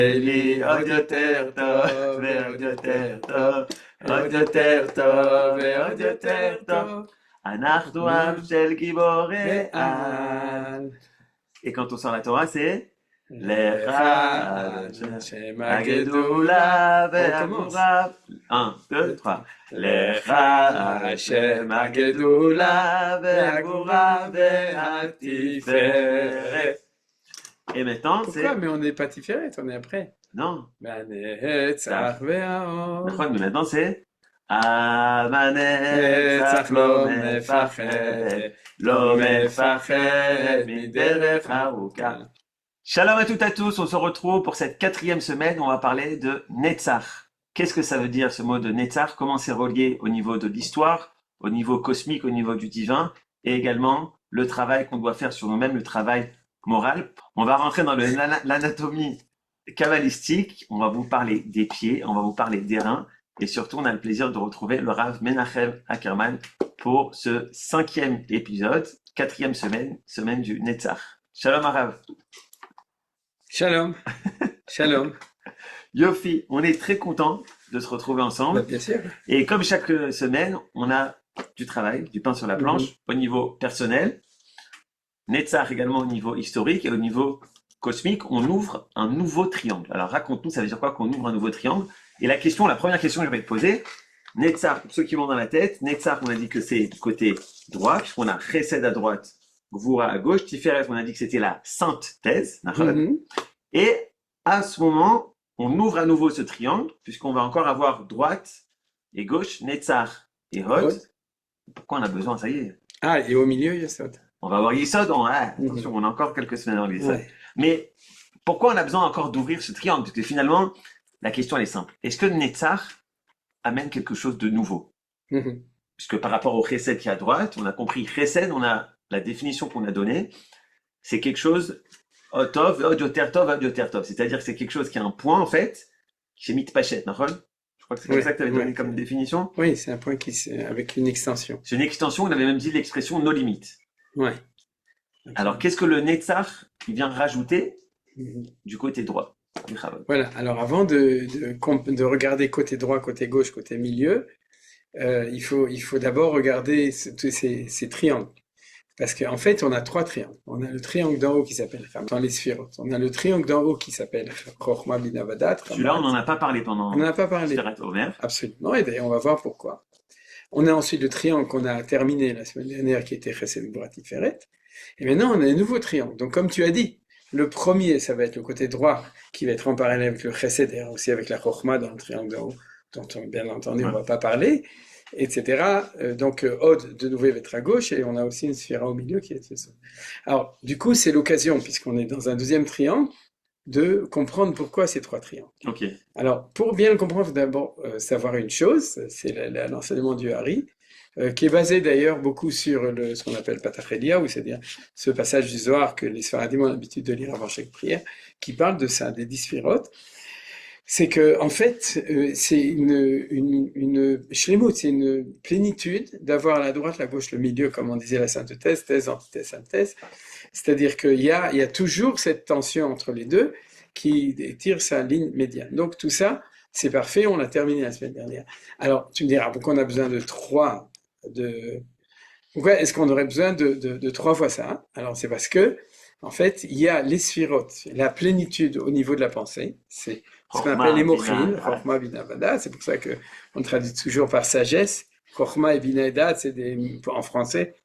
לי עוד יותר טוב ועוד יותר טוב, עוד יותר טוב ועוד יותר טוב. אנחנו עם של גיבורי על. Et quand on sort la Torah, c'est לך השם הגדולה והגבורה. 1, 2, 3. לך השם הגדולה והגבורה והתפארת. Et maintenant, c'est... Pourquoi? Mais on n'est pas Tiferet, on est après. Non. והנצח והאור. נכון, mais maintenant c'est... הנצח לא מפחד, לא מפחד מדרך ארוכה. Shalom à toutes et à tous, on se retrouve pour cette 4e semaine, on va parler de Netzach. Qu'est-ce que ça veut dire ce mot de Netzach? Comment c'est relié au niveau de l'histoire, au niveau cosmique, au niveau du divin, et également le travail qu'on doit faire sur nous-mêmes, le travail moral. On va rentrer dans l'anatomie kabbalistique, on va vous parler des pieds, on va vous parler des reins, et surtout on a le plaisir de retrouver le Rav Menachem Ackerman pour ce 5e épisode, 4e semaine, semaine du Netzach. Shalom Rav. Shalom. Shalom. Yofi, on est très content de se retrouver ensemble. Bien sûr. Et comme chaque semaine, on a du travail, du pain sur la planche, au niveau personnel, Netzach également au niveau historique et au niveau cosmique, on ouvre un nouveau triangle. Alors raconte-nous, ça veut dire quoi qu'on ouvre un nouveau triangle? Et la première question que je vais te poser, Netzach, pour ceux qui l'ont dans la tête, Netzach, on a dit que c'est du côté droit, puisqu'on a Chesed à droite, Gvura à gauche, Tiferet, on a dit que c'était la sainte thèse, et à ce moment, on ouvre à nouveau ce triangle, puisqu'on va encore avoir droite et gauche, Netzach et Hod. Pourquoi on a besoin, ça y est. Ah, et au milieu, Yesod. On va avoir Yesod, attention, on a encore quelques semaines avant Yesod. Ouais. Mais pourquoi on a besoin encore d'ouvrir ce triangle? Parce que finalement, la question elle est simple. Est-ce que Netzach amène quelque chose de nouveau? Puisque par rapport au Chesed qui est à droite, on a compris Chesed, on a la définition qu'on a donnée, c'est quelque chose Otov, Odyoter Tov, Odyoter Tov. C'est-à-dire que c'est quelque chose qui a un point en fait, qui s'est mis de pachet, d'accord? Je crois que c'est comme ça que tu avais donné comme définition. Oui, c'est un point avec une extension. C'est une extension, on avait même dit l'expression no limit. Ouais. Alors qu'est-ce que le Netzach vient rajouter du côté droit? Voilà, alors avant de regarder côté droit, côté gauche, côté milieu, il faut d'abord regarder tous ces triangles. Parce qu'en fait, on a 3 triangles. On a le triangle d'en haut qui s'appelle dans les sphirotes. On a le triangle d'en haut qui s'appelle Chochma Bina Vadat. Celui-là, on n'en a pas parlé pendant... On n'en a pas parlé. Absolument, et d'ailleurs, on va voir pourquoi. On a ensuite le triangle qu'on a terminé la semaine dernière, qui était Chesed Gvura Tiferet. Et maintenant, on a un nouveau triangle. Donc, comme tu as dit, le premier, ça va être le côté droit, qui va être en parallèle avec le Chesed, et aussi avec la Chochma dans le triangle d'en haut, dont bien entendu, on va pas parler, etc. Donc, Hod, de nouveau, va être à gauche, et on a aussi une sphère au milieu qui est Yesod. Alors, du coup, c'est l'occasion, puisqu'on est dans un deuxième triangle, de comprendre pourquoi ces 3 triangles. Ok. Alors, pour bien le comprendre, il faut d'abord savoir une chose, c'est l'enseignement du Hari, qui est basé d'ailleurs beaucoup sur ce qu'on appelle Patach Eliyahu, c'est-à-dire ce passage du Zohar que les Sfaradim ont l'habitude de lire avant chaque prière, qui parle de ça, des 10 sphirotes. C'est que, en fait, c'est une shlemut, c'est une plénitude d'avoir la droite, la gauche, le milieu, comme on disait la sainteté, thèse, antithèse, synthèse. C'est-à-dire qu'il y a toujours cette tension entre les deux qui tire sa ligne médiane. Donc tout ça, c'est parfait, on l'a terminé la semaine dernière. Alors, tu me diras, pourquoi on a besoin de 3 Pourquoi est-ce qu'on aurait besoin de 3 fois ça? Alors c'est parce que, en fait, il y a les sphirotes, la plénitude au niveau de la pensée, c'est ce qu'on appelle les mochim, Chochma Bina Vada, c'est pour ça qu'on traduit toujours par sagesse. Chochma et Bina et Dat, en français,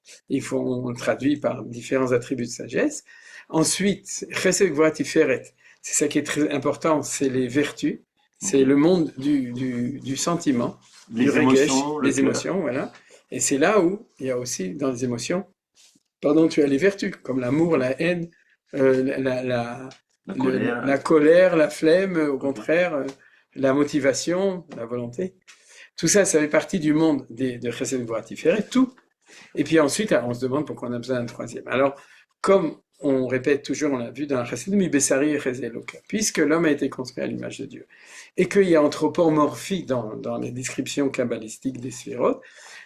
on traduit par différents attributs de sagesse. Ensuite, Chesed Gvura Tiferet, c'est ça qui est très important, c'est les vertus, c'est le monde du sentiment, du regesh, les émotions, voilà. Et c'est là où il y a aussi dans les émotions, tu as les vertus, comme l'amour, la haine, la colère, la flemme, au contraire, la motivation, la volonté. Tout ça, ça fait partie du monde de Chesed Gvura Tiferet, tout. Et puis ensuite, on se demande pourquoi on a besoin d'un 3e. Alors, comme on répète toujours, on l'a vu dans la Chesed Mi Besari et Chesed Eloka, puisque l'homme a été construit à l'image de Dieu, et qu'il y a anthropomorphie dans les descriptions kabbalistiques des sphirotes,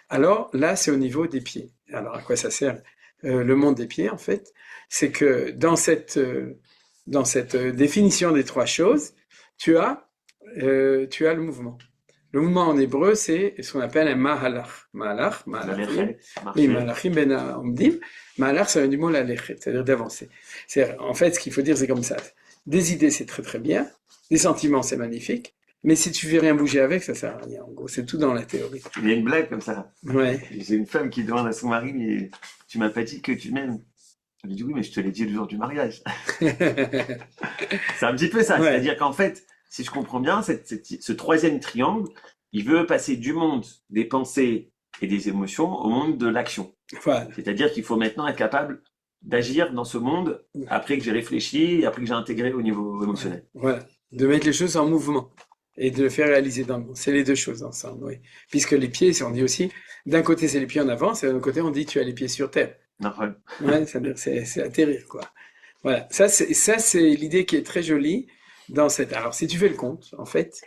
alors là, c'est au niveau des pieds. Alors, à quoi ça sert le monde des pieds, en fait? C'est que dans cette définition des 3 choses, tu as le mouvement. Le mouvement en hébreu, c'est ce qu'on appelle un mahalach. Mahalach, malachim. Oui, malachim ben omdim. Mahalach, ça vient du mot lalechet, c'est-à-dire d'avancer. En fait, ce qu'il faut dire, c'est comme ça. Des idées, c'est très très bien. Des sentiments, c'est magnifique. Mais si tu fais rien bouger avec, ça sert à rien. En gros, c'est tout dans la théorie. Il y a une blague comme ça. Ouais. J'ai une femme qui demande à son mari, mais tu m'as pas dit que tu m'aimes. Elle lui dit oui, mais je te l'ai dit le jour du mariage. C'est un petit peu ça. Ouais. C'est-à-dire qu'en fait, si je comprends bien, ce troisième triangle, il veut passer du monde des pensées et des émotions au monde de l'action. Voilà. C'est-à-dire qu'il faut maintenant être capable d'agir dans ce monde après que j'ai réfléchi et après que j'ai intégré au niveau émotionnel. Voilà. De mettre les choses en mouvement et de le faire réaliser dans le monde. C'est les deux choses ensemble, oui. Puisque les pieds, on dit aussi, d'un côté c'est les pieds en avant, et de l'autre côté on dit tu as les pieds sur terre. Normal. Ouais, c'est atterrir, quoi. Voilà. Ça, c'est l'idée qui est très jolie dans cette. Alors, si tu fais le compte, en fait,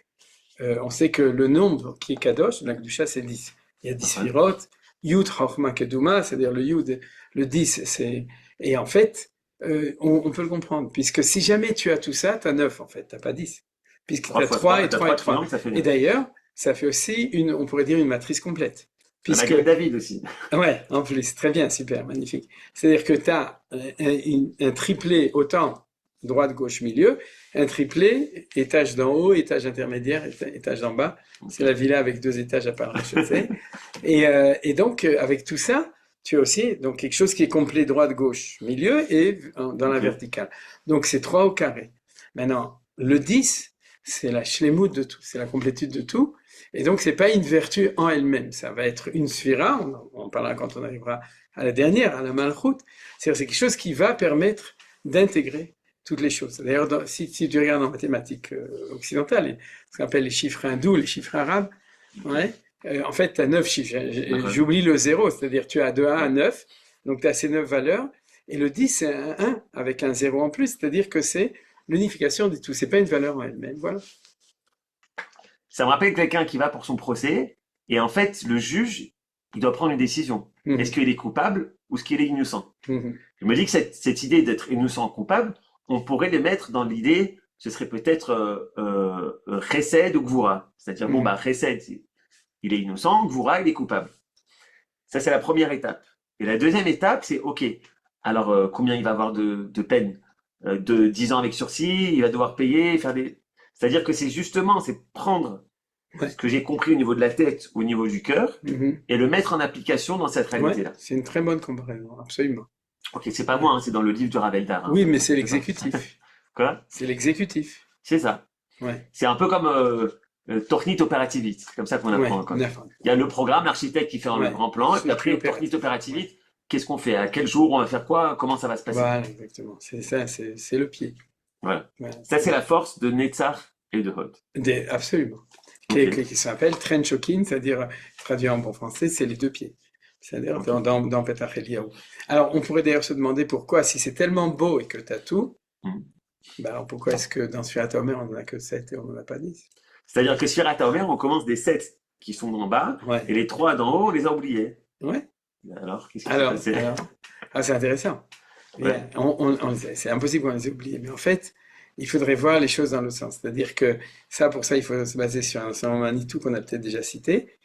on sait que le nombre qui est Kadosh, la Kedusha, c'est 10. Il y a 10 Sphirot, Yud, Chochma, Keduma, c'est-à-dire le Yud, le 10, c'est. Et en fait, on peut le comprendre, puisque si jamais tu as tout ça, tu as 9, en fait, tu n'as pas 10. Puisque tu as 3 et 3 et 3. Et d'ailleurs, ça fait aussi on pourrait dire une matrice complète. Puisque David aussi. Ouais, en plus, très bien, super, magnifique. C'est-à-dire que tu as un triplé autant droite, gauche, milieu, un triplé étage d'en haut, étage intermédiaire, étage d'en bas. C'est la villa avec 2 étages à part la chaussée. Et donc, avec tout ça, tu as aussi donc quelque chose qui est complet droite, gauche, milieu et dans la verticale. Donc, c'est 3 au carré. Maintenant, le 10, c'est la shlemut de tout, c'est la complétude de tout. Et donc, c'est pas une vertu en elle-même. Ça va être une sphira, on en parlera quand on arrivera à la dernière, à la malchut. C'est quelque chose qui va permettre d'intégrer toutes les choses. D'ailleurs, si tu regardes en mathématiques occidentales, ce qu'on appelle les chiffres hindous, les chiffres arabes, ouais, en fait, tu as 9 chiffres. J'oublie le 0, c'est-à-dire tu as de 1 à 9, donc tu as ces 9 valeurs. Et le 10, c'est un 1 avec un 0 en plus, c'est-à-dire que c'est l'unification du tout. C'est pas une valeur en elle-même. Voilà. Ça me rappelle quelqu'un qui va pour son procès, et en fait, le juge, il doit prendre une décision. Est-ce qu'il est coupable ou est-ce qu'il est innocent? Je me dis que cette idée d'être innocent ou coupable, on pourrait les mettre dans l'idée, ce serait peut-être Chesed ou Gvura. C'est-à-dire, bon, bah, Chesed, il est innocent, Gvura, il est coupable. Ça, c'est la première étape. Et la deuxième étape, c'est, OK, alors combien il va avoir de peine? De 10 ans avec sursis, il va devoir payer, faire des... C'est-à-dire que c'est justement, c'est prendre ce que j'ai compris au niveau de la tête, au niveau du cœur, et le mettre en application dans cette réalité-là. Ouais, c'est une très bonne comparaison, absolument. Ok, c'est pas moi, hein, c'est dans le livre de Ravel Dar. Hein. Oui, mais c'est l'exécutif. Quoi? C'est l'exécutif. C'est ça. Ouais. C'est un peu comme Tornit Operativit, comme ça qu'on apprend. Ouais, il y a le programme, l'architecte qui fait le grand plan, et puis après, Tornit Operativit, qu'est-ce qu'on fait? À quel jour on va faire quoi? Comment ça va se passer? Voilà, exactement. C'est ça, c'est le pied. Voilà. Ça, c'est la force de Netzach et de Hod. Absolument. Qui s'appelle Trenchokin, c'est-à-dire, traduit en bon français, c'est les deux pieds. C'est-à-dire dans Petach Eliyahu. Alors, on pourrait d'ailleurs se demander pourquoi, si c'est tellement beau et que tu as tout, bah alors pourquoi est-ce que dans Sfirat HaOmer, on n'en a que 7 et on n'en a pas 10? C'est-à-dire que Sfirat HaOmer, on commence des 7 qui sont en bas, et les 3 d'en haut, on les a oubliés. Ouais. Alors, qu'est-ce qui s'est passé? C'est intéressant. Ouais. C'est impossible qu'on les ait oubliés. Mais en fait, il faudrait voir les choses dans l'autre sens. C'est-à-dire que pour ça, il faut se baser sur un enseignement Manitou qu'on a peut-être déjà cité,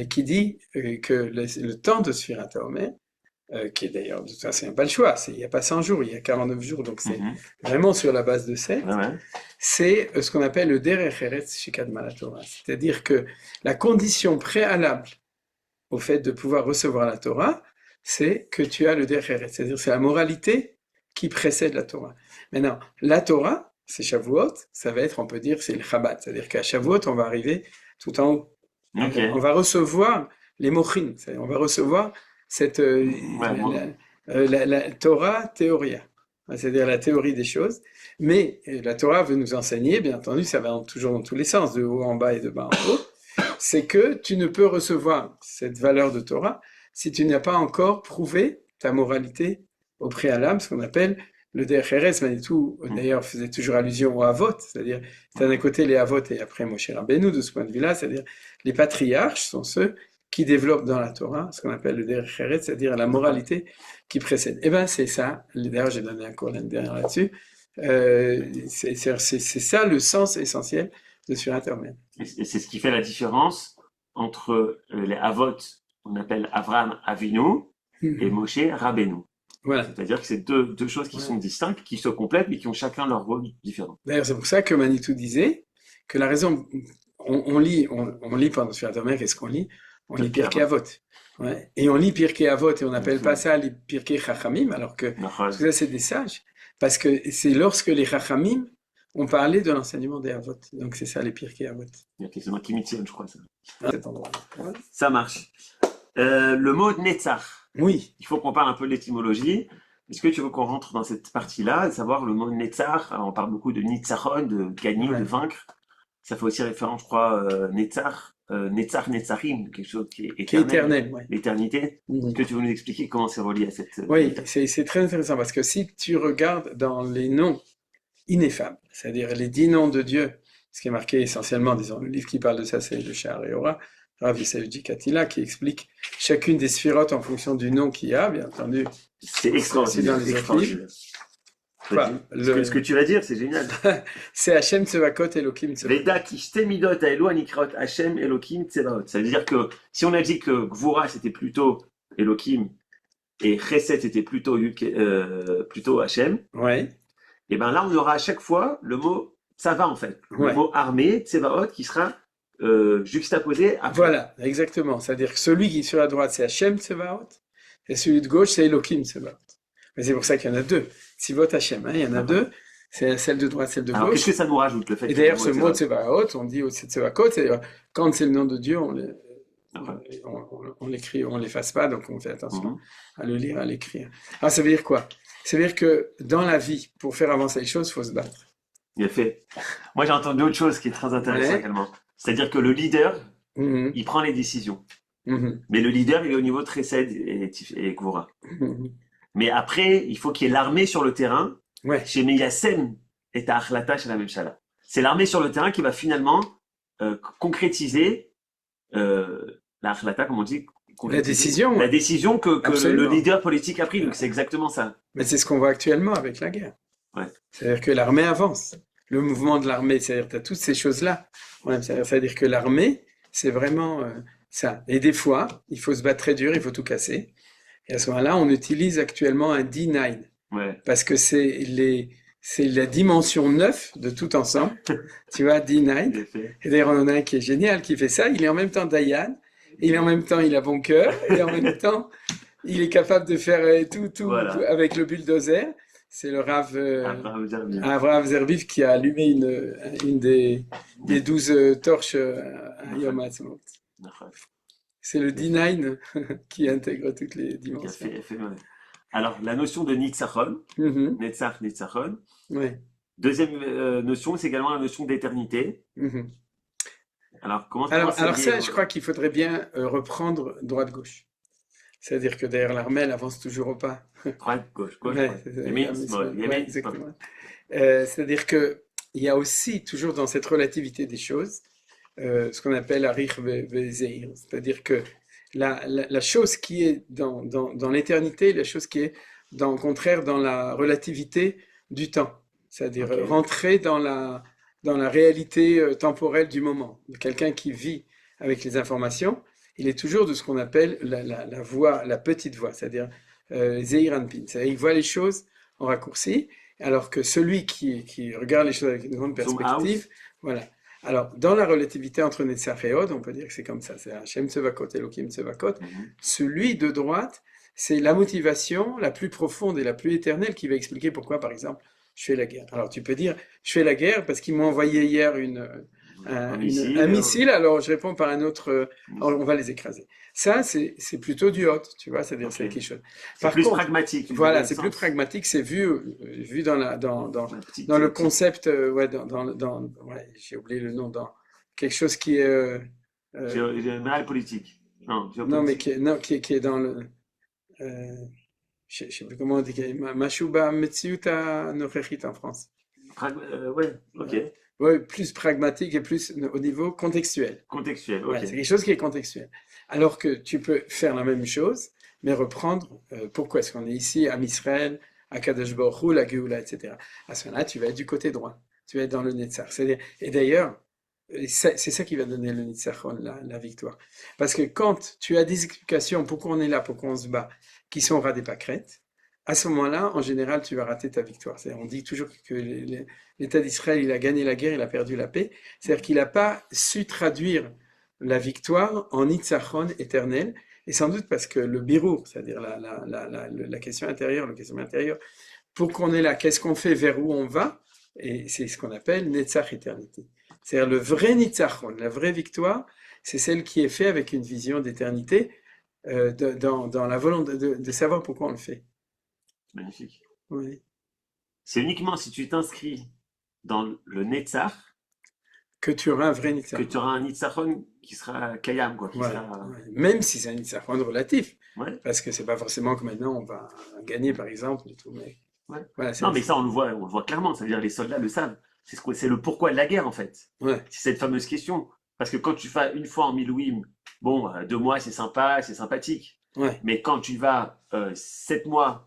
qui dit que le temps de Sfirat HaOmer, qui est d'ailleurs, de toute façon, il n'y a pas le choix, il n'y a pas 100 jours, il y a 49 jours, donc c'est vraiment sur la base de 7, c'est ce qu'on appelle le Derech Eretz Shekadma la Torah. C'est-à-dire que la condition préalable au fait de pouvoir recevoir la Torah, c'est que tu as le Derech Eretz, c'est-à-dire c'est la moralité qui précède la Torah. Maintenant, la Torah, c'est Shavuot, ça va être, on peut dire, c'est le Chabad, c'est-à-dire qu'à Shavuot, on va arriver tout en haut. On va recevoir les Mochin, on va recevoir cette la Torah théoria, c'est-à-dire la théorie des choses, mais la Torah veut nous enseigner, bien entendu, ça va toujours dans tous les sens, de haut en bas et de bas en haut, c'est que tu ne peux recevoir cette valeur de Torah si tu n'as pas encore prouvé ta moralité au préalable, ce qu'on appelle le Derech Eretz. Manitou, d'ailleurs, faisait toujours allusion aux Avot, c'est-à-dire, tu as d'un côté les Avot et après Moshe Rabbeinu, de ce point de vue-là, c'est-à-dire les patriarches sont ceux qui développent dans la Torah ce qu'on appelle le Derech Eretz, c'est-à-dire la moralité qui précède. Eh bien, c'est ça. D'ailleurs, j'ai donné un cours l'année dernière là-dessus. C'est ça le sens essentiel de Sfirat Omer. Et c'est ce qui fait la différence entre les Avot, on appelle Avraham Avinu, et Moshe Rabbeinu. Voilà. C'est-à-dire que c'est deux choses qui sont distinctes, qui se complètent, mais qui ont chacun leur rôle différent. D'ailleurs, c'est pour ça que Manitou disait que la raison, on lit pendant Sfirat Omer, qu'est-ce qu'on lit? On lit Pirkei Avot. Ouais. Et on lit Pirkei Avot et on n'appelle pas ça les Pirkei Chachamim, alors que tout ça c'est des sages. Parce que c'est lorsque les Chachamim ont parlé de l'enseignement des Avot. Donc c'est ça les Pirkei Avot. C'est moi qui m'y tiens, je crois. Ça. Cet endroit. Ouais. Ça marche. Le mot Netzach. Oui. Il faut qu'on parle un peu de l'étymologie. Est-ce que tu veux qu'on rentre dans cette partie-là, de savoir le mot Netzach? On parle beaucoup de Nitzachon, de gagner, de vaincre. Ça fait aussi référence, je crois, Netzach, Netzach, Netzachim, quelque chose qui est éternel. Ouais. L'éternité. Est-ce que tu veux nous expliquer comment c'est relié à cette... Oui, c'est très intéressant parce que si tu regardes dans les noms ineffables, c'est-à-dire les 10 noms de Dieu, ce qui est marqué essentiellement, disons, le livre qui parle de ça, c'est le Sha'ar Orah, Rav Yosef Jikatila, qui explique chacune des sphirotes en fonction du nom qu'il y a, bien entendu. C'est extraordinaire. Dans les autres livres. Ce que tu vas dire, c'est génial. C'est Hashem Tsevakot Elohim Tsevakot. Veda ki shte midot haelu anikrot Hashem Elohim Tsevaot. Ça veut dire que si on a dit que Gvura c'était plutôt Elohim et Chesed c'était plutôt Hashem, ouais. Et ben là on aura à chaque fois le mot Tsava en fait, le mot armée Tsevaot qui sera juxtaposé après. Voilà, exactement. C'est-à-dire que celui qui est sur la droite c'est Hashem Tsevaot et celui de gauche c'est Elohim Tsevaot. Mais c'est pour ça qu'il y en a deux. Tzivot Hashem, il y en a deux. C'est celle de droite, celle de gauche. Qu'est-ce que ça nous rajoute le fait? Et d'ailleurs, ce mot Tsevaot, on dit aussi Tsevakot, c'est quand c'est le nom de Dieu, on l'écrit, on l'efface pas, donc on fait attention à le lire, à l'écrire. Alors ça veut dire quoi? Ça veut dire que dans la vie, pour faire avancer les choses, il faut se battre. Bien fait. Moi j'ai entendu autre chose qui est très intéressant également. C'est-à-dire que le leader, il prend les décisions. Mais le leader, il est au niveau de Chesed et Gvura. Mais après, il faut qu'il y ait l'armée sur le terrain. Chez Meyasem et à Achlata chez la Memchala. C'est l'armée sur le terrain qui va finalement concrétiser la Achlata, comme on dit. La décision. La décision que le leader politique a pris. Donc c'est exactement ça. Mais c'est ce qu'on voit actuellement avec la guerre. C'est-à-dire que l'armée avance. Le mouvement de l'armée, c'est-à-dire que tu as toutes ces choses-là. C'est-à-dire que l'armée, c'est vraiment ça. Et des fois, il faut se battre très dur, il faut tout casser. Et à ce moment-là, on utilise actuellement un D9. Parce que c'est la dimension 9 de tout ensemble. Tu vois, D9. Et d'ailleurs, on en a un qui est génial, qui fait ça. Il est en même temps Dayan, et en même temps, il a bon cœur, et en même temps, il est capable de faire tout avec le bulldozer. C'est le Rav Avraham Zerbiv qui a allumé une des 12 torches à Yom Ha'atzmaut. C'est le D9 qui intègre toutes les dimensions. Alors, la notion de Nitzachon, Netzach, Nitzachon. Deuxième notion, c'est également la notion d'éternité. Alors, alors ça, je crois qu'il faudrait bien reprendre droite-gauche. C'est-à-dire que derrière l'armée, elle avance toujours au pas. Droite-gauche. Exactement. C'est-à-dire qu'il y a aussi, toujours dans cette relativité des choses, ce qu'on appelle Arich Vezeir. C'est-à-dire que la chose qui est dans l'éternité, la chose qui est au contraire dans la relativité du temps. C'est-à-dire rentrer dans la réalité temporelle du moment. Quelqu'un qui vit avec les informations, il est toujours de ce qu'on appelle la voie, la petite voie, c'est-à-dire Zeir Anpin. C'est-à-dire il voit les choses en raccourci, alors que celui qui regarde les choses avec une grande perspective, voilà. Alors, dans la relativité entre Netzach et Hod, on peut dire que c'est comme ça, c'est Hashem Tsevakot, Elohim Tsevakot. Celui de droite, c'est la motivation la plus profonde et la plus éternelle qui va expliquer pourquoi, par exemple, je fais la guerre. Alors, tu peux dire, je fais la guerre parce qu'ils m'ont envoyé hier un missile, alors je réponds par un autre, on va les écraser. Ça, c'est plutôt du Hod, tu vois, c'est-à-dire c'est quelque chose. C'est plus pragmatique. Voilà, c'est plus pragmatique, c'est vu dans le concept, j'ai oublié le nom, dans quelque chose qui est... général politique. Non, mais qui est dans le... je ne sais plus comment on dit, Mashuba Metsiuta Nochechit en France. Oui, plus pragmatique et plus au niveau contextuel. Contextuel, ok. C'est quelque chose qui est contextuel. Alors que tu peux faire la même chose, mais reprendre pourquoi est-ce qu'on est ici, à Israël, Akadosh Baruch Hu, la Géoula, etc. À ce moment-là, tu vas être du côté droit. Tu vas être dans le Netzach. C'est-à-dire, et d'ailleurs, c'est ça qui va donner le Nitzachon, la victoire. Parce que quand tu as des explications pourquoi on est là, pourquoi on se bat, qui sont ras des pâquerettes, à ce moment-là, en général, tu vas rater ta victoire. On dit toujours que l'État d'Israël, il a gagné la guerre, il a perdu la paix. C'est-à-dire qu'il n'a pas su traduire la victoire en Nitzachon éternel. Et sans doute parce que le birour, c'est-à-dire la question intérieure, le questionnement intérieur, pour qu'on est là, qu'est-ce qu'on fait, vers où on va, et c'est ce qu'on appelle Netzach éternité. C'est-à-dire le vrai Nitzachon, la vraie victoire, c'est celle qui est faite avec une vision d'éternité, dans la volonté de savoir pourquoi on le fait. Magnifique. Oui. C'est uniquement si tu t'inscris dans le Netzach Que tu auras un vrai que Nitzachon. tu auras un Nitzachon qui sera Kayam, quoi. Qui Ouais, sera... ouais. Même si c'est un Nitzachon relatif. Ouais, Parce que c'est pas forcément que maintenant on va gagner, par exemple, et tout, mais ouais. voilà, Non, mais ça, on le voit clairement. Ça veut dire les soldats le savent. C'est le pourquoi de la guerre, en fait. ouais, C'est cette fameuse question. Parce que quand tu vas une fois en Milouim, bon, 2 mois, c'est sympa, c'est sympathique. ouais. Mais quand tu vas 7 mois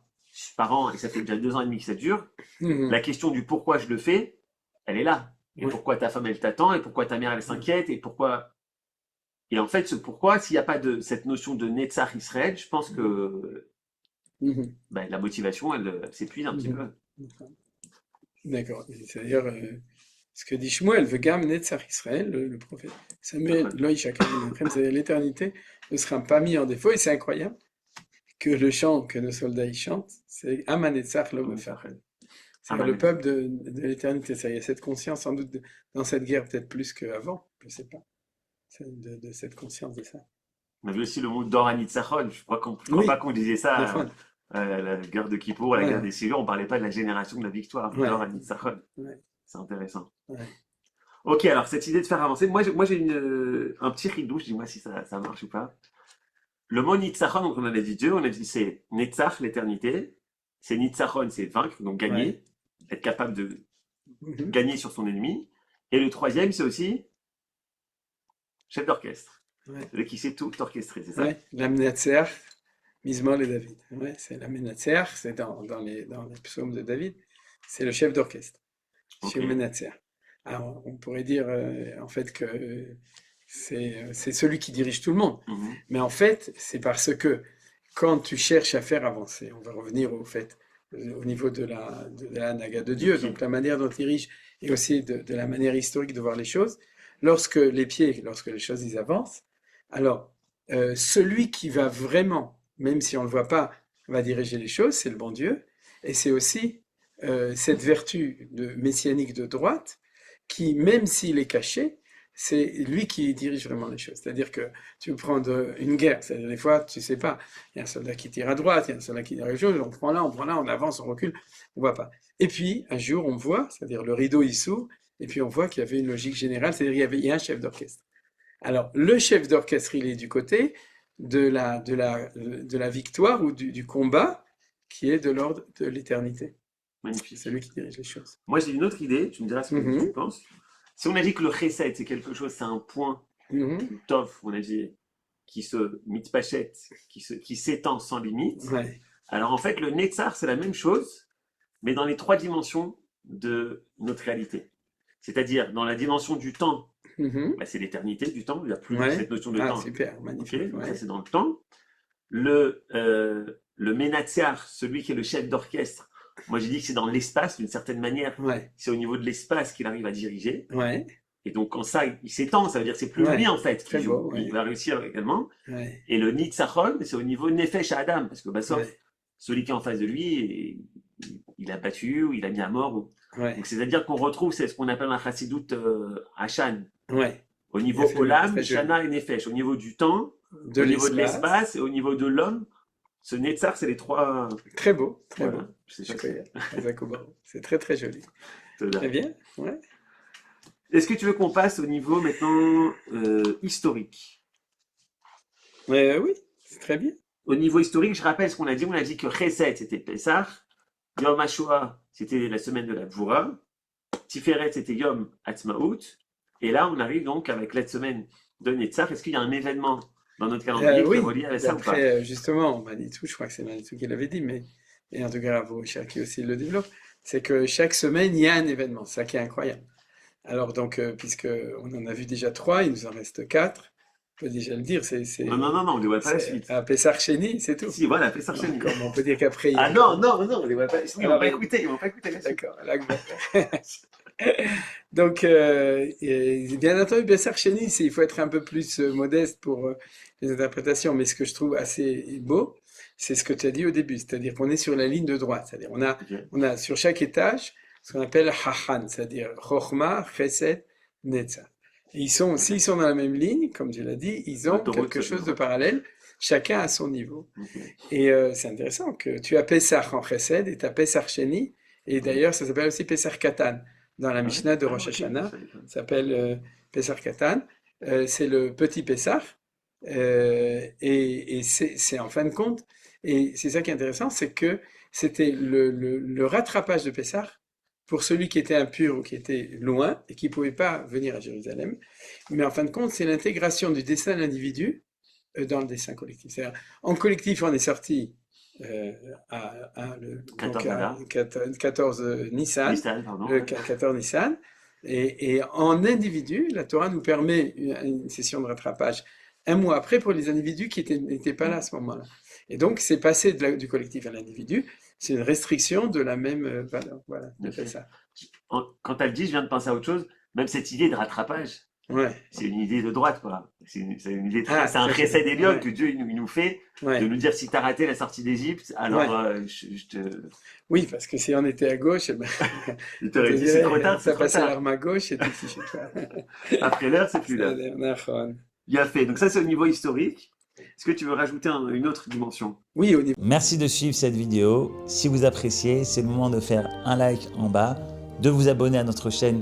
par an et que ça fait déjà 2 ans et demi que ça dure, Mhm. la question du pourquoi je le fais, elle est là. Et Ouais. pourquoi ta femme, elle t'attend, et pourquoi ta mère, elle s'inquiète, et pourquoi. Et en fait, ce pourquoi, s'il n'y a pas de cette notion de Netzach Israël, je pense que Mhm. la motivation, elle s'épuise un petit Mhm. peu. D'accord. C'est-à-dire, ce que dit Shmuel, Vegam Netzach Israël, le prophète Samuel, Loi Shakarim, c'est l'éternité ne sera pas mis en défaut, et c'est incroyable que le chant que nos soldats y chantent, c'est Amanetzach Lo Mefarel. C'est-à-dire le peuple de l'éternité. Il y a cette conscience, sans doute, dans cette guerre, peut-être plus qu'avant, je ne sais pas, de cette conscience de ça. On avait aussi le mot d'Or Anitzachon. Je crois pas Oui, qu'on disait des ça fois. la guerre de Kippour, la guerre Ouais, des 6 jours. On parlait pas de la génération de la victoire, mais ouais, d'Or Anitzachon. ouais, C'est intéressant. ouais. Ok, alors cette idée de faire avancer, moi j'ai un petit ridouche, dis-moi si ça marche ou pas. Le mot Nitzachon, donc on en a dit deux, on a dit c'est Netzach, l'éternité, c'est Nitzachon, c'est vaincre, donc Ouais. gagner, être capable de Mhm. gagner sur son ennemi. Et le troisième, c'est aussi chef d'orchestre, Ouais. celui qui sait tout orchestrer, c'est ça? Ouais. L'Amnatser, Mismol et David. Ouais, c'est l'Amnatser, c'est dans les psaumes de David, c'est le chef d'orchestre. Ok. Chez Menatser. Alors, on pourrait dire en fait que c'est celui qui dirige tout le monde. Mhm. Mais en fait, c'est parce que quand tu cherches à faire avancer, on va revenir au fait, au niveau de la Naga de Du Dieu, pied. donc la manière dont il dirige et aussi de la manière historique de voir les choses, lorsque les choses ils avancent, alors celui qui va vraiment, même si on ne le voit pas, va diriger les choses, c'est le bon Dieu, et c'est aussi cette vertu messianique de droite qui, même s'il est caché, c'est lui qui dirige vraiment les choses. C'est-à-dire que tu peux prendre une guerre, c'est-à-dire des fois, tu sais pas, il y a un soldat qui tire à droite, il y a un soldat qui tire à gauche, on prend là, on avance, on recule, on voit pas. Et puis, un jour, on voit, c'est-à-dire le rideau il s'ouvre, et puis on voit qu'il y avait une logique générale, c'est-à-dire il y a un chef d'orchestre. Alors, le chef d'orchestre, il est du côté de la victoire ou du combat qui est de l'ordre de l'éternité. C'est Magnifique. lui qui dirige les choses. Moi j'ai une autre idée, tu me diras ce que tu Mhm, penses. Si on a dit que le chesed c'est quelque chose, c'est un point, mhm, tov, on a dit, qui se mitpachette, qui s'étend sans limite, ouais, alors en fait le netzar c'est la même chose, mais dans les 3 dimensions de notre réalité. C'est-à-dire dans la dimension du temps, mhm, c'est l'éternité du temps, il n'y a plus ouais. cette notion de Ah, temps. super, Ok, magnifique, donc ça ouais, c'est dans le temps. Le Ménatsiar, celui qui est le chef d'orchestre, moi j'ai dit que c'est dans l'espace, d'une certaine manière, ouais, c'est au niveau de l'espace qu'il arrive à diriger. ouais, Et donc quand ça, il s'étend, ça veut dire que c'est plus lui ouais. en fait qui Très beau, joue, il ouais, va réussir également. ouais, Et le Nitzachon, c'est au niveau Nefesh à Adam, parce que sauf ouais, celui qui est en face de lui, il a battu, ou il a mis à mort. ouais, Donc c'est-à-dire qu'on retrouve, c'est ce qu'on appelle un chassidoute Hashan, ouais. au Il a niveau fait Olam, très joli. Shana et Nefesh, au niveau du temps, De au niveau de l'espace, l'espace et au niveau de l'homme. Ce Netzar, c'est les trois. très beau, très Voilà, beau. je sais Je pas si. connais, Azakobaro. C'est très très joli. Très Toda. bien, ouais. Est-ce que tu veux qu'on passe au niveau maintenant historique? Oui, c'est très bien. Au niveau historique, je rappelle ce qu'on a dit. On a dit que Chesed, c'était Pessah. Yom HaShoah, c'était la semaine de la Gvura. Tiferet, c'était Yom Ha'atzmaut. Et là, on arrive donc avec la semaine de Netzar. Est-ce qu'il y a un événement dans notre calendrier qui est Oui, relié à ça ou pas? d'après, justement, Manitou, je crois que c'est Manitou qui l'avait dit, mais et en tout cas Rav qui aussi le développe, c'est que chaque semaine, il y a un événement, ça qui est incroyable. Alors donc, puisque on en a vu déjà 3, il nous en reste 4, on peut déjà le dire, Non, non, non, non, on ne voit pas la suite. à Pessar Sheni, c'est Si, tout. si, voilà, fais ça chez nous. Comme on peut dire qu'après, il y a Ah non, non, non, on ne voit pas. Ils vont alors, pas écouter, ils vont pas écouter la suite. d'accord, là, donc, et bien entendu, Bessar Cheni, il faut être un peu plus modeste pour les interprétations, mais ce que je trouve assez beau, c'est ce que tu as dit au début, c'est-à-dire qu'on est sur la ligne de droite, c'est-à-dire Ok. on a sur chaque étage ce qu'on appelle Hachan, c'est-à-dire Chochma, Chesed, Netzah. Et s'ils sont dans la même ligne, comme tu l'as dit, ils ont L'autoroute quelque se chose de développe. parallèle, chacun à son niveau. Ok. Et c'est intéressant que tu as Pessah en Chesed et tu as Pessah Sheni, et Mhm. d'ailleurs ça s'appelle aussi Pessah Katan. Dans la Ah ouais? Mishnah de Ah, Rosh ok, je Hashanah, savais pas. ça s'appelle Pessah Katan. C'est le petit Pessah, et c'est en fin de compte, et c'est ça qui est intéressant, c'est que c'était le rattrapage de Pessah pour celui qui était impur ou qui était loin et qui ne pouvait pas venir à Jérusalem. Mais en fin de compte, c'est l'intégration du destin de l'individu dans le dessin collectif. C'est-à-dire, en collectif, on est sorti euh, donc 14 à Adar. 14 Nissan, Nissan, pardon, le ouais. 14 Nissan, et en individu, la Torah nous permet une session de rattrapage un mois après pour les individus qui n'étaient pas là à ce moment-là. Et donc, c'est passé du collectif à l'individu, c'est une restriction de la même valeur. Voilà, on Ok. appelle ça. Quand tu as le dit, je viens de penser à autre chose. Même cette idée de rattrapage, Ouais. c'est une idée de droite, quoi. C'est une idée Ah, c'est un ça, chesed Elyon ouais, que Dieu il nous fait de ouais, nous dire si tu as raté la sortie d'Égypte, alors ouais. je te. Oui, parce que si on était à gauche, eh ben, Il on te t'aurait dit c'est trop dirait, tard, c'est t'as trop passé tard. l'arme à gauche et tu sais pas. Après l'heure, c'est plus l'heure. C'est נכון. Bien fait. Donc ça, c'est au niveau historique. Est-ce que tu veux rajouter une autre dimension? Oui, au niveau. Merci de suivre cette vidéo. Si vous appréciez, c'est le moment de faire un like en bas, de vous abonner à notre chaîne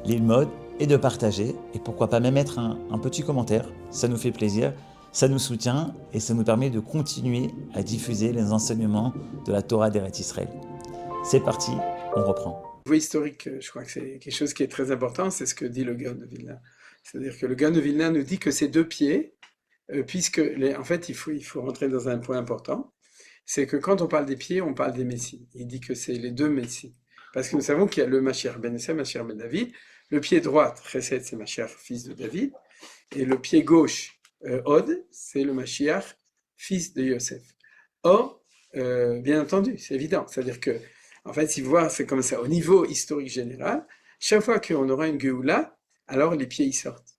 Lil Mode et de partager. Et pourquoi pas même mettre un petit commentaire. Ça nous fait plaisir, ça nous soutient et ça nous permet de continuer à diffuser les enseignements de la Torah d'Eretz Israël. C'est parti, on reprend. Au niveau historique, je crois que c'est quelque chose qui est très important, c'est ce que dit le Gaon de Vilna. C'est-à-dire que le Gaon de Vilna nous dit que ces deux pieds, puisque en fait, il faut rentrer dans un point important, c'est que quand on parle des pieds, on parle des Messies. Il dit que c'est les deux Messies. Parce que nous savons qu'il y a le Mashiach ben Issa, Mashiach ben David. Le pied droit, Chesed, c'est Mashiach, fils de David. Et le pied gauche, Od, c'est le Mashiach, fils de Yosef. Or, bien entendu, c'est évident. C'est-à-dire que, en fait, si vous voyez, c'est comme ça. Au niveau historique général, chaque fois qu'on aura une Géoula, alors les pieds y sortent.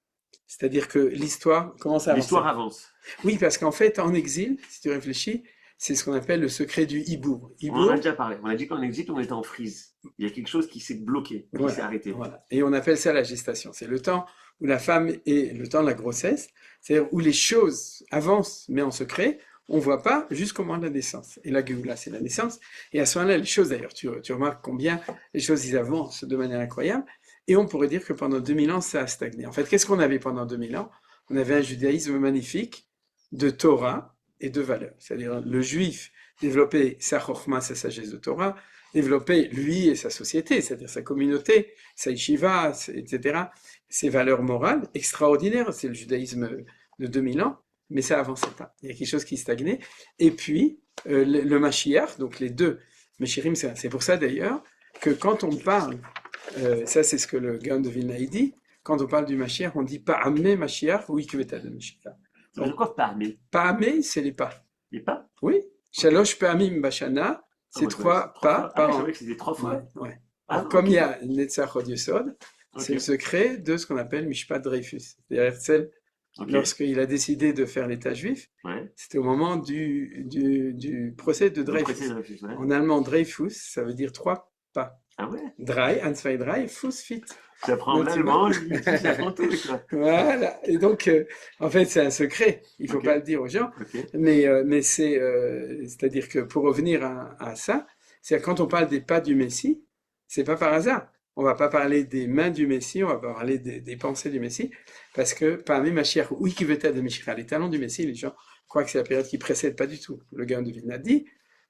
C'est-à-dire que l'histoire commence à avancer. L'histoire avance. Oui, parce qu'en fait, en exil, si tu réfléchis, c'est ce qu'on appelle le secret du hibour. On en a Hibour, déjà parlé. On a dit qu'en exit, on était en freeze. Il y a quelque chose qui s'est bloqué, qui s'est voilà, arrêté. voilà. Et on appelle ça la gestation. C'est le temps où la femme est le temps de la grossesse, c'est-à-dire où les choses avancent, mais en secret, on ne voit pas jusqu'au moment de la naissance. Et la Géoula, c'est la naissance. Et à ce moment-là, les choses, d'ailleurs, tu remarques combien les choses, ils avancent de manière incroyable. Et on pourrait dire que pendant 2000 ans, ça a stagné. En fait, qu'est-ce qu'on avait pendant 2000 ans? On avait un judaïsme magnifique de Torah et de valeurs. C'est-à-dire le juif développait sa chorma, sa sagesse de Torah, développait lui et sa société, c'est-à-dire sa communauté, sa yeshiva, etc., ses valeurs morales extraordinaires. C'est le judaïsme de 2000 ans, mais ça avançait pas. Il y a quelque chose qui stagnait. Et puis, le Mashiach, donc les deux Meshirim, c'est pour ça d'ailleurs que quand on parle, ça c'est ce que le Gaon de Vilna dit, quand on parle du Mashiach, on dit pas Amé Mashiach ou Ikveta de Mashiach. Ça veut dire quoi, parmi? Pas Amé, c'est les pas. Les pas? Oui. Shalosh Pa'amim Bashana, Ah, c'est moi, je croyais que trois c'était 3 pas fois. Ah, par je an. savais que c'était 3 fois. Ouais, ouais. Ah, Alors, non, comme ok. il y a Netzach Od Yesod, c'est Ok. le secret de ce qu'on appelle Mishpat Dreyfus. C'est-à-dire Herzl, Ok. lorsqu'il a décidé de faire l'État juif, Ouais. c'était au moment du procès de Le Dreyfus. procès de Dreyfus, ouais. En allemand, Dreyfus, ça veut dire trois pas. Ah ouais? Drei, ein, zwei, drei, Fuß, fit. J'apprends Donc, tu vois. l'allemand, le yiddish, j'apprends tout, quoi. Voilà. Et donc, en fait, c'est un secret. Il faut Ok. pas le dire aux gens. Ok. Mais c'est-à-dire que pour revenir à ça, c'est quand on parle des pas du Messie, c'est pas par hasard. On va pas parler des mains du Messie, on va pas parler des pensées du Messie, parce que parmi Mashiach ou Ikiveta de Mashiach, les talents du Messie, les gens croient que c'est la période qui précède, pas du tout. Le Gaon de Vilna dit,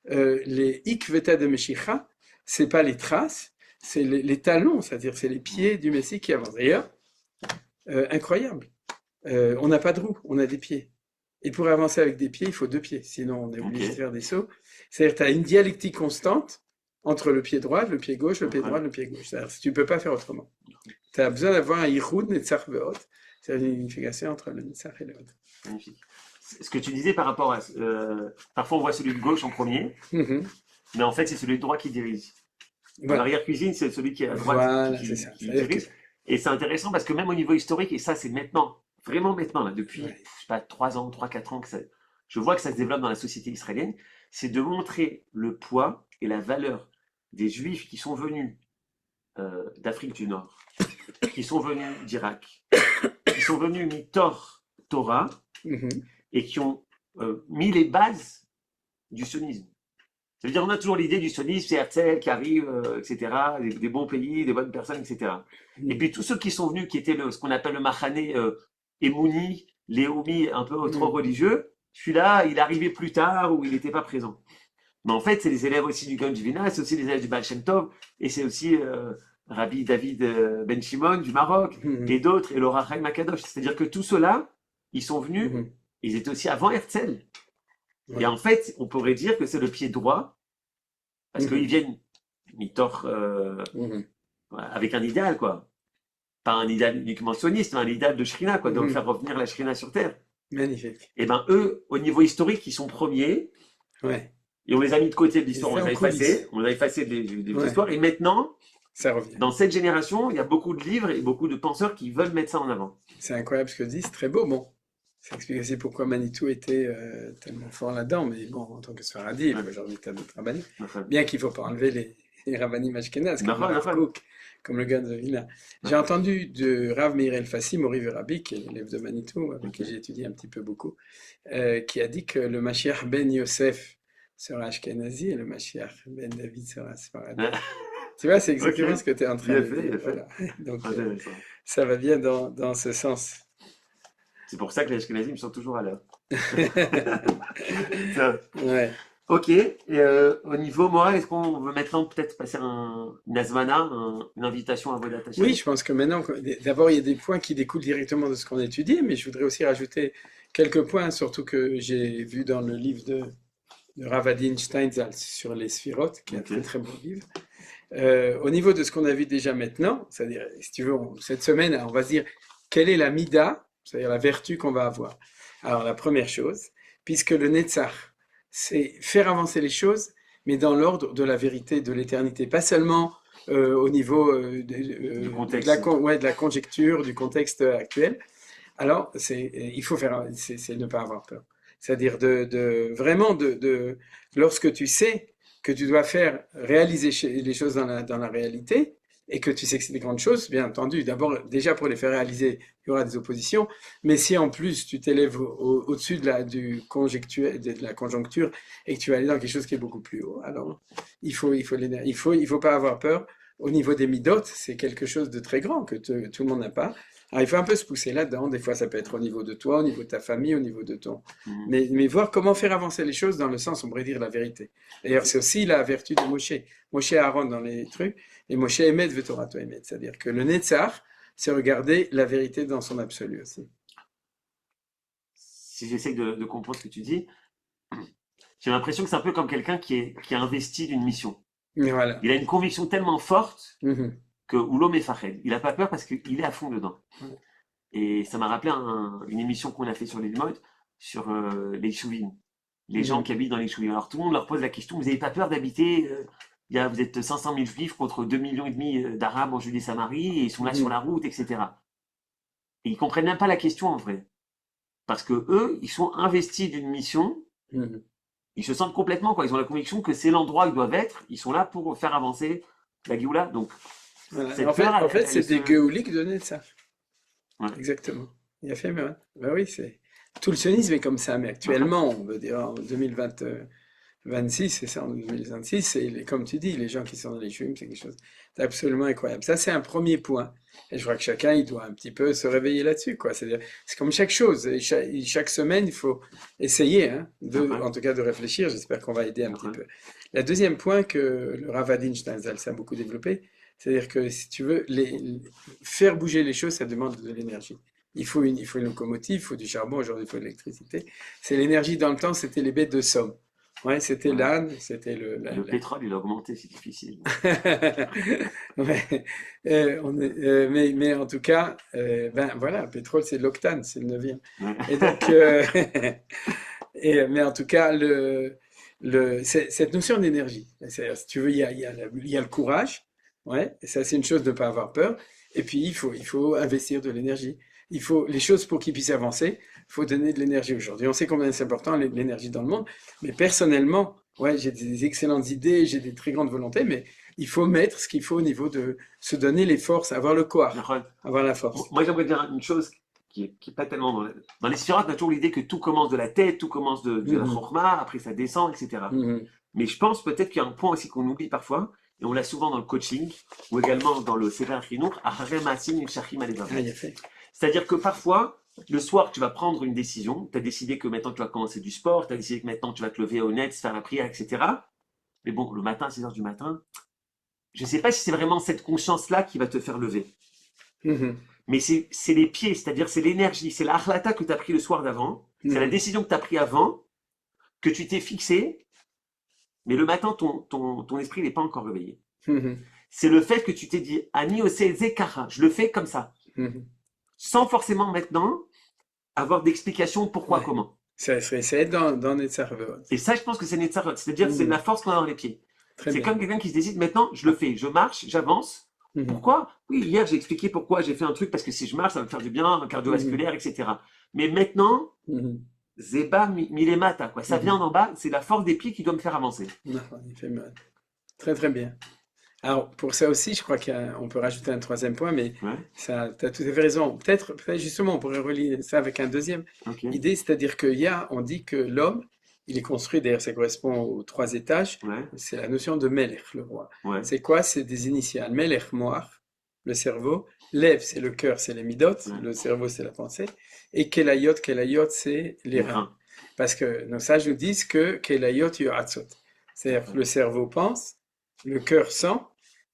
les Ikiveta de Mashiach, c'est pas les traces, c'est les talons, c'est-à-dire c'est les pieds du Messie qui avancent. D'ailleurs, incroyable. On n'a pas de roues, on a des pieds. Et pour avancer avec des pieds, il faut deux pieds. Sinon, on est obligé de Ok. faire des sauts. C'est-à-dire que tu as une dialectique constante entre le pied droit, le pied gauche, le pied droit, Incroyable. le pied gauche. C'est-à-dire que tu ne peux pas faire autrement. Tu as besoin d'avoir un yichud netzach ve'od. C'est-à-dire une unification entre le netzach et le hod. Magnifique. Ce que tu disais par rapport à... parfois, on voit celui de gauche en premier, Mhm. mais en fait, c'est celui de droite qui dirige. Dans Voilà, l'arrière-cuisine, c'est celui qui est à droite voilà, c'est ça. qui C'est-à-dire que, dirige. Et c'est intéressant parce que même au niveau historique, et ça, c'est maintenant, vraiment maintenant, là, depuis, je ouais. sais pas, 3 ans, 3, 4 ans, je vois que ça se développe dans la société israélienne, c'est de montrer le poids et la valeur des Juifs qui sont venus d'Afrique du Nord, qui sont venus d'Irak, qui sont venus mi-Tor Torah, Mhm. et qui ont mis les bases du sionisme. Ça veut dire on a toujours l'idée du sionisme, c'est Herzl qui arrive, etc., des bons pays, des bonnes personnes, etc. Et Mhm. puis tous ceux qui sont venus, qui étaient ce qu'on appelle le Mahané Emouni, Léomi, un peu trop Mhm. religieux, celui-là, il arrivait plus tard ou il n'était pas présent. Mais en fait, c'est les élèves aussi du Gaon du Vilna, c'est aussi les élèves du Baal Shem Tov, et c'est aussi Rabbi David Ben Shimon du Maroc, Mhm. et d'autres, et Laura Chaim Akadosh. C'est-à-dire que tous ceux-là, ils sont venus, Mhm. ils étaient aussi avant Herzl. Et Ouais. en fait, on pourrait dire que c'est le pied droit, parce qu'ils Mhm. viennent mi-tort Mhm. avec un idéal, quoi. Pas un idéal uniquement sioniste, mais un idéal de Shrina, quoi, de Mhm. faire revenir la Shrina sur Terre. Magnifique. Et ben eux, au niveau historique, ils sont premiers, Ouais. et on les a mis de côté de Ils l'histoire, étaient en coulisses. on les a effacés de Ouais. l'histoire, et maintenant, Ça revient. dans cette génération, il y a beaucoup de livres et beaucoup de penseurs qui veulent mettre ça en avant. C'est incroyable ce que tu dis, c'est très beau. Bon, ça explique aussi pourquoi Manitou était tellement fort là-dedans. Mais bon, en tant que Sfaradi, et Ouais. puis aujourd'hui, tu as d'autres rabbinis. Enfin, Bien qu'il ne faut pas enlever les rabbinis ashkénazes, comme le Nachon, Rav Nachon. Kook, comme le gars de Vilna. J'ai Nachon. entendu de Rav Meir El-Fassi, Mori Verabi, qui est l'élève de Manitou, avec qui Ok. j'ai étudié un petit peu beaucoup, qui a dit que le Mashiach ben Yosef sera ashkénazi et le Mashiach ben David sera Sfaradi. Tu vois, c'est Ok, exactement ce que tu es en train bien de fait, dire. bien fait. Voilà. Donc, Intéressant. ça va bien dans ce sens. C'est pour ça que les Ashkenazim sont toujours à l'heure. Ça. Ouais. Ok, et au niveau moral, est-ce qu'on veut maintenant peut-être passer une azmana, une invitation à Vodat Oui, Hashem? je pense que maintenant, d'abord, il y a des points qui découlent directement de ce qu'on a étudié, mais je voudrais aussi rajouter quelques points, surtout que j'ai vu dans le livre de Rav Adin Steinsaltz sur les sphirotes, qui est un Ok. très très beau livre. Au niveau de ce qu'on a vu déjà maintenant, c'est-à-dire, si tu veux, cette semaine, on va se dire quelle est la mida, c'est-à-dire la vertu qu'on va avoir. Alors, la première chose, puisque le Netzach, c'est faire avancer les choses, mais dans l'ordre de la vérité, de l'éternité, pas seulement au niveau Du de la, contexte. ouais, de la conjecture, du contexte actuel. Alors, il faut faire, c'est ne pas avoir peur. C'est-à-dire vraiment lorsque tu sais que tu dois faire réaliser les choses dans la réalité et que tu sais que c'est des grandes choses, bien entendu, d'abord, déjà pour les faire réaliser, il y aura des oppositions, mais si en plus tu t'élèves au-dessus de la conjoncture et que tu vas aller dans quelque chose qui est beaucoup plus haut, alors il faut pas avoir peur. Au niveau des midotes, c'est quelque chose de très grand que tout le monde n'a pas. Alors, il faut un peu se pousser là-dedans. Des fois, ça peut être au niveau de toi, au niveau de ta famille, au niveau de ton. Mhm. Mais voir comment faire avancer les choses dans le sens, on pourrait dire, la vérité. D'ailleurs, c'est aussi la vertu de Moshe. Moshe et Aaron dans les trucs. Et Moshe Emet Vetorato Emet. C'est-à-dire que le Netzach, c'est regarder la vérité dans son absolu aussi. Si j'essaie de comprendre ce que tu dis, j'ai l'impression que c'est un peu comme quelqu'un qui a investi d'une mission. Mais voilà. Il a une conviction tellement forte Mhm. que Oulom est Fached. Il n'a pas peur parce qu'il est à fond dedans. Ouais. Et ça m'a rappelé une émission qu'on a fait sur les modes, sur les chouvines, les gens Mhm. qui habitent dans les chouvines. Alors tout le monde leur pose la question, vous n'avez pas peur d'habiter vous êtes 500 000 juifs contre 2,5 millions d'Arabes en Judée-Samarie et ils sont là sur Mhm. la route, etc. Et ils comprennent même pas la question en vrai. Parce que eux, ils sont investis d'une mission, Mhm. ils se sentent complètement, quoi. Ils ont la conviction que c'est l'endroit où ils doivent être, ils sont là pour faire avancer la Géoula. Donc, Voilà. cette peur, En fait, c'est se... des Géouliques de Netzach. Ouais. Exactement. Il a fait, mais ouais. Ben oui, c'est. Tout le sionisme est comme ça, mais actuellement, on veut dire en 2026, c'est ça, en 2026, comme tu dis, les gens qui sont dans les chouïms, c'est quelque chose d'absolument incroyable. Ça, c'est un premier point. Et je crois que chacun, il doit un petit peu se réveiller là-dessus, quoi. C'est-à-dire, c'est comme chaque chose. Et chaque semaine, il faut essayer, hein, Ouais. en tout cas, de réfléchir. J'espère qu'on va aider un petit Ouais. peu. Le deuxième point que le Rav Adin Steinsaltz a beaucoup développé, c'est-à-dire que si tu veux faire bouger les choses, ça demande de l'énergie. il faut une locomotive, il faut du charbon, aujourd'hui il faut de l'électricité. C'est l'énergie dans le temps, c'était les bêtes de somme. Ouais, c'était Ouais. l'âne, c'était Le pétrole, il a augmenté, c'est difficile. Ouais. Mais en tout cas, ben voilà, le pétrole c'est de l'octane, c'est le neuvième. Ouais. Et donc, mais en tout cas, cette notion d'énergie, c'est-à-dire, si tu veux, il y a le courage, ouais, et ça c'est une chose de ne pas avoir peur, et puis il faut investir de l'énergie. Il faut, les choses pour qu'ils puissent avancer, il faut donner de l'énergie aujourd'hui. On sait combien c'est important l'énergie dans le monde, mais personnellement, ouais, j'ai des excellentes idées, j'ai des très grandes volontés, mais il faut mettre ce qu'il faut au niveau de se donner les forces, avoir le corps, D'accord. avoir la force. Moi, j'aimerais dire une chose qui est pas tellement dans les sphirotes, on a toujours l'idée que tout commence de la tête, tout commence de la Mhm, chorma, après ça descend, etc. mhm. Mais je pense peut-être qu'il y a un point aussi qu'on oublie parfois, et on l'a souvent dans le coaching, ou également dans le Sefer Chinour, Acharei Maasim Nifshachim Alevavot. Ah, il a fait. C'est-à-dire que parfois, le soir, tu vas prendre une décision, tu as décidé que maintenant tu vas commencer du sport, tu as décidé que maintenant tu vas te lever au net, faire la prière, etc. Mais bon, le matin, à 6 heures du matin, je ne sais pas si c'est vraiment cette conscience-là qui va te faire lever. Mhm, Mais c'est les pieds, c'est-à-dire c'est l'énergie, c'est l'achlata que tu as pris le soir d'avant, c'est la mhm, décision que tu as pris avant, que tu t'es fixé, mais le matin, ton esprit n'est pas encore réveillé. mhm, C'est le fait que tu t'es dit, Ani ose zekara, je le fais comme ça, mhm. sans forcément maintenant avoir d'explication pourquoi, Ouais. comment. Ça être dans Netzach Ve'od. Et ça, je pense que c'est Netzarot, c'est-à-dire c'est Mhm. la force qu'on a dans les pieds. Très C'est bien. comme quelqu'un qui se décide, maintenant, je le fais, je marche, j'avance. Mhm, Pourquoi? Oui, hier, j'ai expliqué pourquoi j'ai fait un truc, parce que si je marche, ça va me faire du bien, cardiovasculaire, etc. Mais maintenant, mhm, Zeba milemata, quoi. Ça vient mhm. d'en bas, c'est la force des pieds qui doit me faire avancer. Non, il fait mal. Très très bien. Alors, pour ça aussi, je crois qu'on peut rajouter un troisième point, mais Ouais, ça, tu as tout à fait raison. Peut-être justement, on pourrait relier ça avec un deuxième ok, idée, c'est-à-dire on dit que l'homme, il est construit, d'ailleurs, ça correspond aux trois étages, ouais, c'est la notion de Melech, le roi. ouais, C'est quoi? C'est des initiales. Melech, moach, le cerveau. Lev, c'est le cœur, c'est les midot. ouais. Le cerveau, c'est la pensée. Et kelayot, c'est les Les reins. reins. Parce que nos sages nous disent que kelayot yoatzot. C'est-à-dire que le cerveau pense, le cœur sent,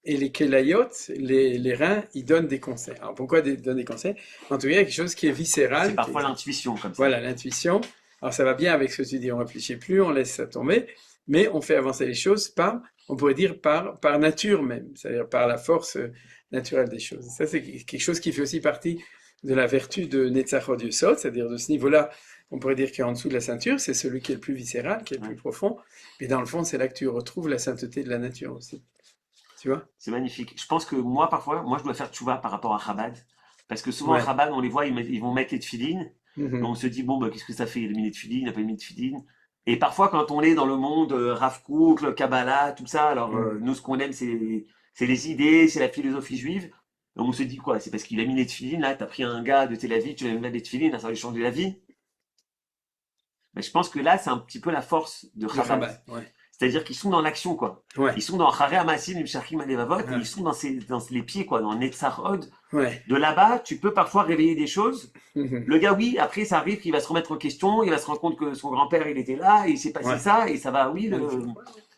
et les kelayot, les reins, ils donnent des conseils. Alors pourquoi donnent des conseils? En tout cas, il y a quelque chose qui est C'est viscéral. parfois l'intuition, comme ça. Voilà, l'intuition. Alors ça va bien avec ce que tu dis, on réfléchit plus, on laisse ça tomber, mais on fait avancer les choses on pourrait dire par nature même, c'est-à-dire par la force naturelle des choses. Ça, c'est quelque chose qui fait aussi partie de la vertu de Netzachot Yesod, c'est-à-dire de ce niveau-là, on pourrait dire qu'en dessous de la ceinture, c'est celui qui est le plus viscéral, qui est le Ouais. plus profond, mais dans le fond, c'est là que tu retrouves la sainteté de la nature aussi. Tu vois? C'est magnifique. Je pense que moi, parfois, moi, je dois faire tchouva par rapport à Chabad. Parce que souvent, à Ouais. Chabad, on les voit, ils vont mettre les tefilines. Et Mhm. on se dit, bon, bah, qu'est-ce que ça fait? Il a mis les tefilines, il n'a pas mis les tefilines. Et parfois, quand on est dans le monde Rav Kook, le Kabbalah, tout ça, alors Mhm. nous, ce qu'on aime, c'est les idées, c'est la philosophie juive. Et on se dit quoi? C'est parce qu'il a mis les tefilines, là, t'as pris un gars de Tel Aviv, tu lui as mis les tefilines, là, ça va lui changer la vie. Mais je pense que là, c'est un petit peu la force de Le Chabad. Chabad, ouais. C'est-à-dire qu'ils sont dans l'action, quoi. Ouais. Ils sont dans Haré Amasim, Mishachim Alevavot, et Ouais. ils sont dans les pieds, quoi, dans Netzach Od. Ouais. De là-bas, tu peux parfois réveiller des choses. Mhm. Le gars, oui, après, ça arrive qu'il va se remettre en question, il va se rendre compte que son grand-père, il était là, et il s'est passé Ouais. ça, et ça va, oui, Magnifique. Ouais,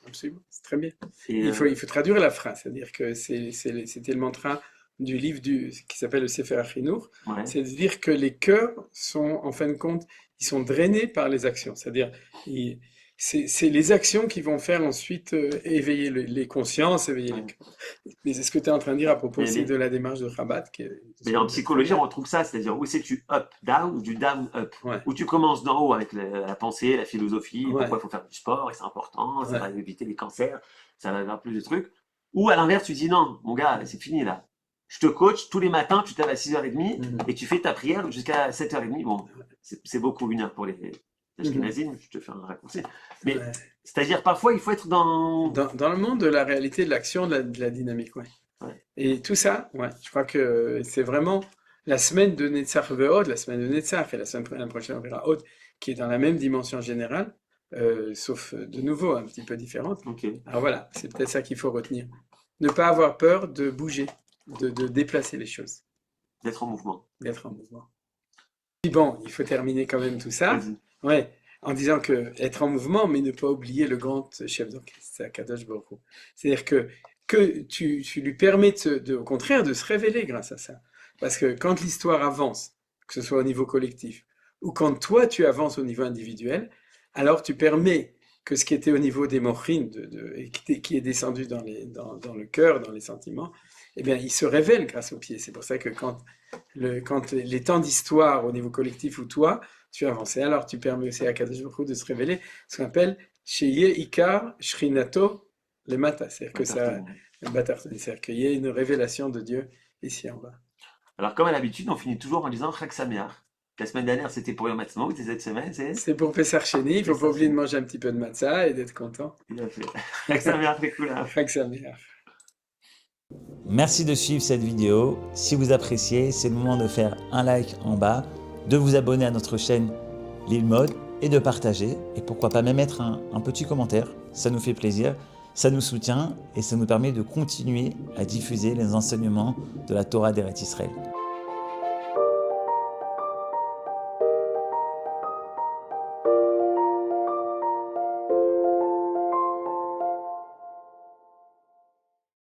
absolument, c'est très bien. et, Il faut traduire la phrase, c'est-à-dire que c'était le mantra du livre qui s'appelle le Sefer Achinour, ouais. c'est de dire que les cœurs sont, en fin de compte, ils sont drainés par les actions, c'est-à-dire c'est les actions qui vont faire ensuite éveiller les consciences, éveiller les Ouais. cœurs. Mais c'est ce que tu es en train de dire à propos Mais- aussi mais- de la démarche de Rabat. Mais en psychologie, on retrouve ça, c'est-à-dire où c'est tu up, down, ou du down, up. Ouais, Où tu commences d'en haut avec la pensée, la philosophie, Ouais. pourquoi il faut faire du sport, et c'est important, ça Ouais. va éviter les cancers, ça va avoir plus de trucs. Ou à l'inverse, tu dis non, mon gars, c'est fini là. Je te coach tous les matins, tu te lèves à 6h30 Mhm. et tu fais ta prière jusqu'à 7h30. Bon, c'est beaucoup, 1 heure pour les Ashkenazim, je te fais un raccourci. Mais Ouais. c'est-à-dire parfois, il faut être dans. Dans le monde de la réalité, de l'action, de la dynamique, ouais. Ouais. Et tout ça, ouais, je crois que c'est vraiment la semaine de Netzach Ve'od, la semaine de Netzach, et la semaine prochaine on verra Od, qui est dans la même dimension générale, sauf de nouveau un petit peu différente. Ok. Alors voilà, c'est peut-être ça qu'il faut retenir. Ne pas avoir peur de bouger, de déplacer les choses, D'être en mouvement. d'être en mouvement. Puis bon, il faut terminer quand même tout ça. Vas-y. Ouais, en disant que être en mouvement, mais ne pas oublier le grand chef d'orchestre, c'est Akadosh Baruch Hu. C'est-à-dire que tu lui permets au contraire de se révéler grâce à ça. Parce que quand l'histoire avance, que ce soit au niveau collectif, ou quand toi tu avances au niveau individuel, alors tu permets que ce qui était au niveau des mochines, et qui est descendu dans le cœur, dans les sentiments, eh bien, il se révèle grâce aux pieds. C'est pour ça que quand les temps d'histoire au niveau collectif ou toi, tu avances, alors tu permets aussi à Kadosh Baruch Hu de se révéler, ce qu'on appelle Sheye Ikar Shrinato Lemata, c'est-à-dire que ça, c'est-à-dire qu'il y ait une révélation de Dieu ici en bas. Alors, comme à l'habitude, on finit toujours en disant Chag Sameach. La semaine dernière, c'était pour Yom Ha'atzmaut, et cette semaine, c'est... C'est pour Pessar Sheni, il faut pas oublier de manger un petit peu de matzah et d'être content. Tout à fait. Chag Sameach, c'est cool. Chag Sameach. Merci de suivre cette vidéo. Si vous appréciez, c'est le moment de faire un like en bas, de vous abonner à notre chaîne Lilmod et de partager. Et pourquoi pas même mettre un petit commentaire. Ça nous fait plaisir, ça nous soutient et ça nous permet de continuer à diffuser les enseignements de la Torah d'Eretz Israël.